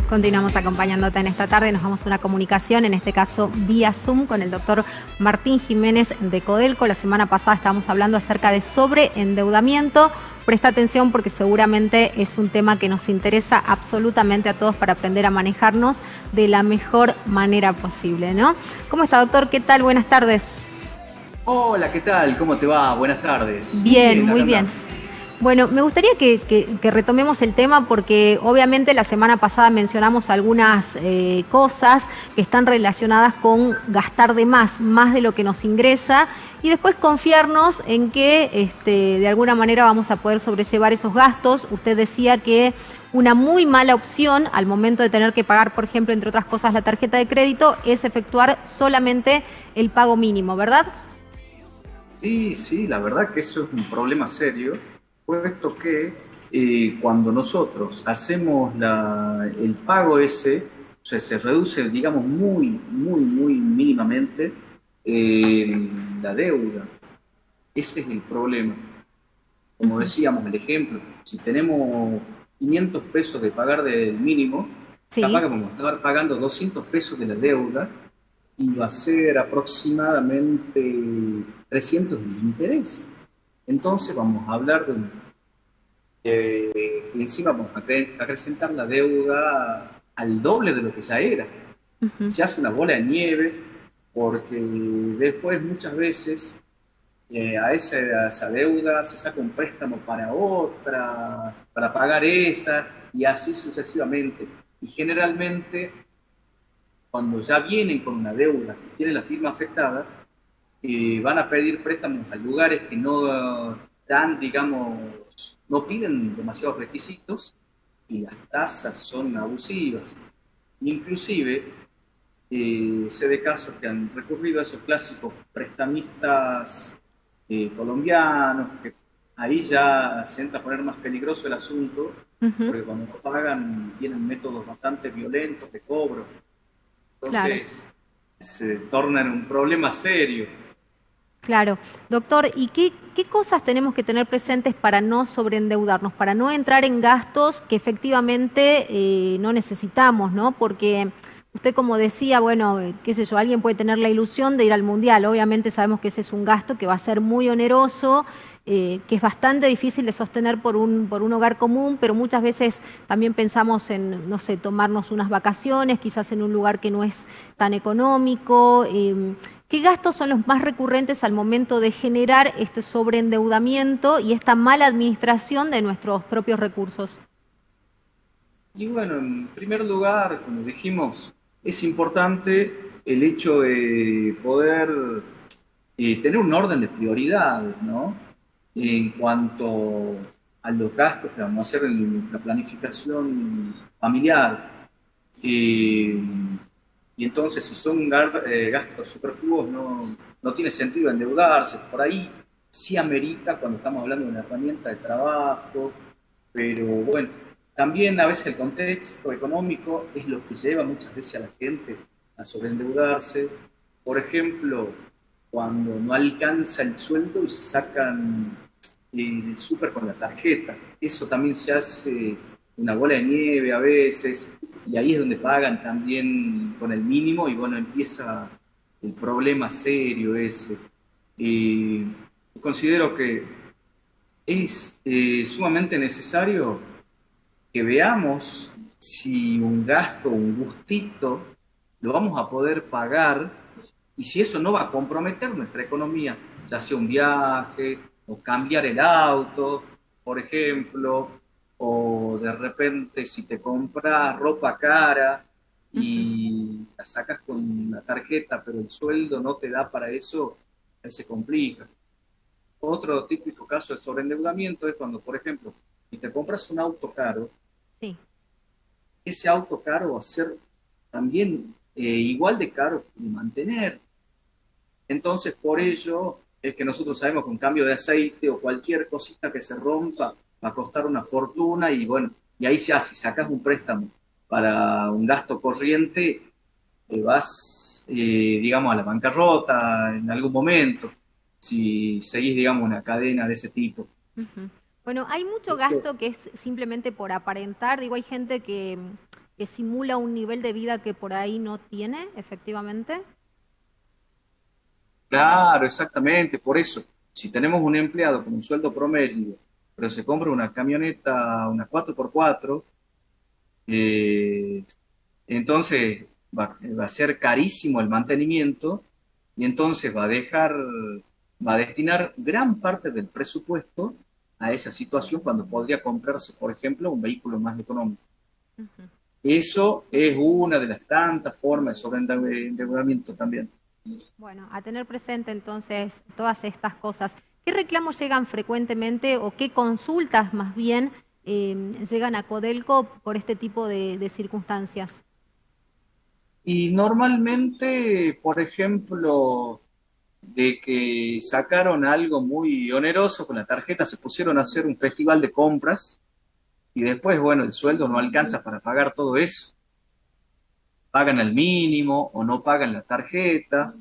Continuamos acompañándote en esta tarde. Nos vamos a una comunicación, en este caso vía Zoom, con el doctor Martín Jiménez de Codelco. La semana pasada estábamos hablando acerca de sobreendeudamiento. Presta atención porque seguramente es un tema que nos interesa absolutamente a todos para aprender a manejarnos de la mejor manera posible, ¿no? ¿Cómo está, doctor? ¿Qué tal? Buenas tardes. Hola, ¿qué tal? ¿Cómo te va? Buenas tardes. Bien, muy bien. Bueno, me gustaría que retomemos el tema porque obviamente la semana pasada mencionamos algunas cosas que están relacionadas con gastar de más de lo que nos ingresa y después confiarnos en que de alguna manera vamos a poder sobrellevar esos gastos. Usted decía que una muy mala opción al momento de tener que pagar, por ejemplo, entre otras cosas, la tarjeta de crédito, es efectuar solamente el pago mínimo, ¿verdad? Sí, la verdad que eso es un problema serio, puesto que cuando nosotros hacemos el pago ese, o sea, se reduce, digamos, muy mínimamente la deuda. Ese es el problema. Como decíamos, el ejemplo, si tenemos 500 pesos de pagar del mínimo, sí, capaz que vamos a estar pagando 200 pesos de la deuda y va a ser aproximadamente 300 de interés. Entonces vamos a hablar y encima vamos a acrecentar la deuda al doble de lo que ya era. Se hace una bola de nieve porque después muchas veces a esa deuda se saca un préstamo para otra, para pagar esa y así sucesivamente. Y generalmente cuando ya vienen con una deuda que tiene la firma afectada, van a pedir préstamos a lugares que no dan, digamos, no piden demasiados requisitos y las tasas son abusivas. Inclusive, sé de casos que han recurrido a esos clásicos prestamistas colombianos, que ahí ya se entra a poner más peligroso el asunto, porque cuando no pagan tienen métodos bastante violentos de cobro. Entonces, claro, se torna en un problema serio. Claro. Doctor, ¿y qué cosas tenemos que tener presentes para no sobreendeudarnos, para no entrar en gastos que efectivamente no necesitamos, ¿no? Porque usted, como decía, bueno, qué sé yo, alguien puede tener la ilusión de ir al Mundial. Obviamente sabemos que ese es un gasto que va a ser muy oneroso, que es bastante difícil de sostener por un hogar común, pero muchas veces también pensamos en, no sé, tomarnos unas vacaciones, quizás en un lugar que no es tan económico. ¿Qué gastos son los más recurrentes al momento de generar este sobreendeudamiento y esta mala administración de nuestros propios recursos? Y bueno, en primer lugar, como dijimos, es importante el hecho de poder tener un orden de prioridades, ¿no? En cuanto a los gastos que vamos a hacer en la planificación familiar. Y entonces, si son gastos superfluos, no tiene sentido endeudarse. Por ahí sí amerita cuando estamos hablando de una herramienta de trabajo, pero bueno, también a veces el contexto económico es lo que lleva muchas veces a la gente a sobreendeudarse. Por ejemplo, cuando no alcanza el sueldo y sacan el súper con la tarjeta. Eso también se hace una bola de nieve a veces, y ahí es donde pagan también con el mínimo, y bueno, empieza el problema serio ese. Considero que es sumamente necesario que veamos si un gasto, un gustito, lo vamos a poder pagar, y si eso no va a comprometer nuestra economía, ya sea un viaje, o cambiar el auto, por ejemplo, o de repente si te compras ropa cara y la sacas con la tarjeta, pero el sueldo no te da para eso, ahí se complica. Otro típico caso de sobreendeudamiento es cuando, por ejemplo, si te compras un auto caro, sí, ese auto caro va a ser también igual de caro de mantener. Entonces, por ello es que nosotros sabemos que un cambio de aceite o cualquier cosita que se rompa va a costar una fortuna, y bueno, y ahí ya si sacas un préstamo para un gasto corriente, vas, digamos, a la bancarrota en algún momento, si seguís, digamos, una cadena de ese tipo. Bueno, hay mucho gasto que es simplemente por aparentar. Digo, hay gente que que simula un nivel de vida que por ahí no tiene, efectivamente. Claro, exactamente, por eso, si tenemos un empleado con un sueldo promedio, pero se compra una camioneta, una 4x4, eh, entonces va a ser carísimo el mantenimiento y entonces va a destinar gran parte del presupuesto a esa situación cuando podría comprarse, por ejemplo, un vehículo más económico. Ujú. Eso es una de las tantas formas de sobreendeudamiento también. Bueno, a tener presente entonces todas estas cosas. ¿Qué reclamos llegan frecuentemente o qué consultas más bien llegan a Codelco por este tipo de circunstancias? Y normalmente, por ejemplo, de que sacaron algo muy oneroso con la tarjeta, se pusieron a hacer un festival de compras y después, bueno, el sueldo no alcanza para pagar todo eso. Pagan al mínimo o no pagan la tarjeta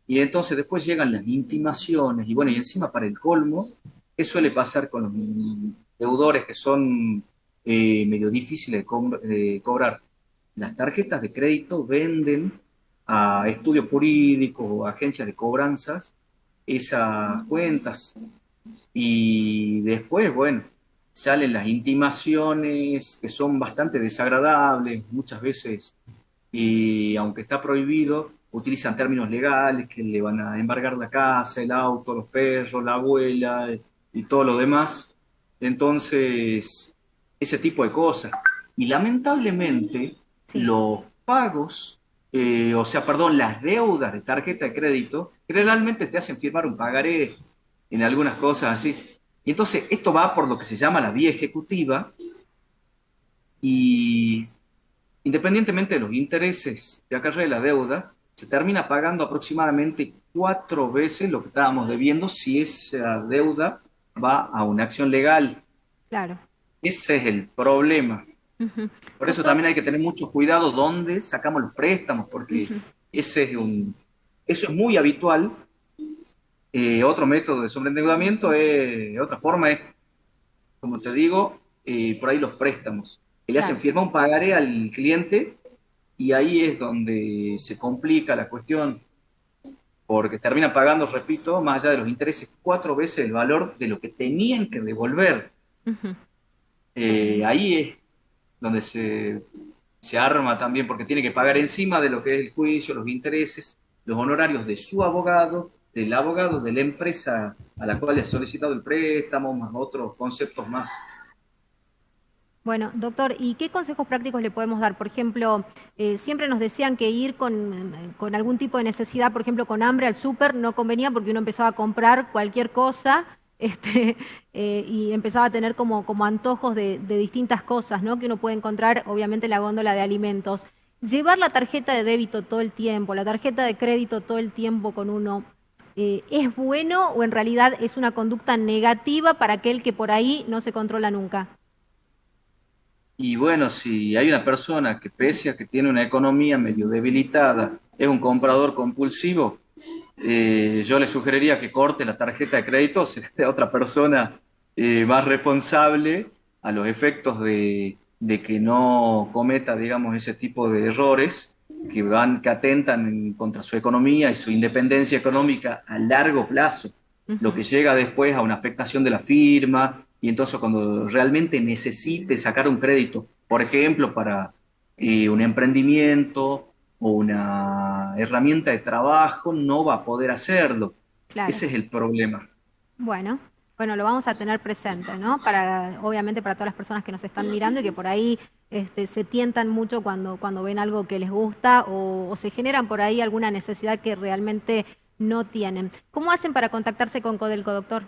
y entonces después llegan las intimaciones y bueno, y encima para el colmo, ¿qué suele pasar con los deudores que son medio difíciles de cobrar? Las tarjetas de crédito venden a estudios jurídicos o agencias de cobranzas esas cuentas y después, bueno, salen las intimaciones que son bastante desagradables, muchas veces, y aunque está prohibido, utilizan términos legales que le van a embargar la casa, el auto, los perros, la abuela y todo lo demás. Entonces, ese tipo de cosas. Y lamentablemente, Sí, los pagos, o sea, perdón, las deudas de tarjeta de crédito, generalmente te hacen firmar un pagaré en algunas cosas así. Y entonces, esto va por lo que se llama la vía ejecutiva y independientemente de los intereses que acarrea la deuda, se termina pagando aproximadamente 4 veces lo que estábamos debiendo si esa deuda va a una acción legal. claro. Ese es el problema. Ujú. Por eso Doctor, también hay que tener mucho cuidado dónde sacamos los préstamos, porque ujú, eso es muy habitual. Otro método de sobreendeudamiento otra forma es, como te digo, por ahí los préstamos, que le hacen claro. firmar un pagaré al cliente y ahí es donde se complica la cuestión, porque terminan pagando, repito, más allá de los intereses, 4 veces el valor de lo que tenían que devolver. Ujú. Bueno. Ahí es donde se arma también, porque tiene que pagar encima de lo que es el juicio, los intereses, los honorarios de su abogado, del abogado de la empresa a la cual le ha solicitado el préstamo, más otros conceptos más. Bueno, doctor, ¿y qué consejos prácticos le podemos dar? Por ejemplo, siempre nos decían que ir con algún tipo de necesidad, por ejemplo, con hambre al súper, no convenía porque uno empezaba a comprar cualquier cosa, este, y empezaba a tener como antojos de distintas cosas, ¿no? Que uno puede encontrar, obviamente, en la góndola de alimentos. Llevar la tarjeta de débito todo el tiempo, la tarjeta de crédito todo el tiempo con uno, ¿es bueno o en realidad es una conducta negativa para aquel que por ahí no se controla nunca? Y bueno, si hay una persona que pese a que tiene una economía medio debilitada, es un comprador compulsivo, yo le sugeriría que corte la tarjeta de crédito, o sea, de otra persona más responsable a los efectos de que no cometa, digamos, ese tipo de errores que atentan contra su economía y su independencia económica a largo plazo, lo Ujú. que llega después a una afectación de la firma y entonces cuando realmente necesite sacar un crédito, por ejemplo, para un emprendimiento o una herramienta de trabajo, no va a poder hacerlo. Claro. Ese es el problema. Bueno, bueno, lo vamos a tener presente, ¿no? Para, obviamente para todas las personas que nos están mirando y que por ahí se tientan mucho cuando ven algo que les gusta o se generan por ahí alguna necesidad que realmente no tienen. ¿Cómo hacen para contactarse con Codelco, doctor?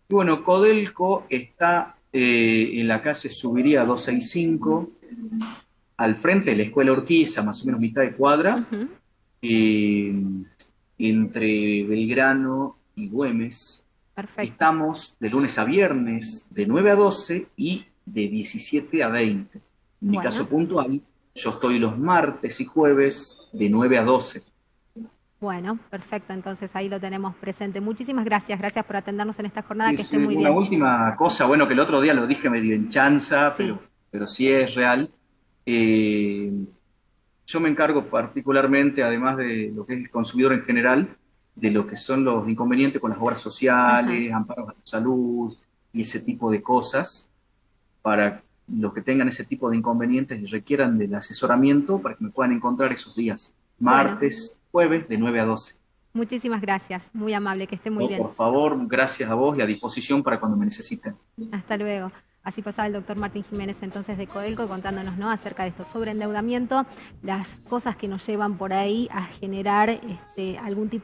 Y bueno, Codelco está en la calle Subiría 265, al frente de la Escuela Urquiza, más o menos mitad de cuadra, Ujú. eh, entre Belgrano y Güemes. Perfecto. Estamos de lunes a viernes, de 9 a 12 y de 17 a 20. En mi Bueno, caso puntual, yo estoy los martes y jueves de 9 a 12. bueno, perfecto. Entonces ahí lo tenemos presente. Muchísimas gracias. Gracias por atendernos en esta jornada. Y Que es esté muy una bien. última cosa, bueno, que el otro día lo dije medio en chanza, Sí. pero sí es real. Yo me encargo particularmente, además de lo que es el consumidor en general, de lo que son los inconvenientes con las obras Ajá. sociales, amparos a la salud y ese tipo de cosas, para los que tengan ese tipo de inconvenientes y requieran del asesoramiento para que me puedan encontrar esos días, Bueno, martes, jueves, de 9 a 12. muchísimas gracias. Muy amable, que esté muy No, bien. por favor, gracias a vos y a disposición para cuando me necesiten. Hasta luego. Así pasaba el doctor Martín Jiménez entonces de Codelco contándonos, ¿no?, acerca de estos sobreendeudamiento, las cosas que nos llevan por ahí a generar algún tipo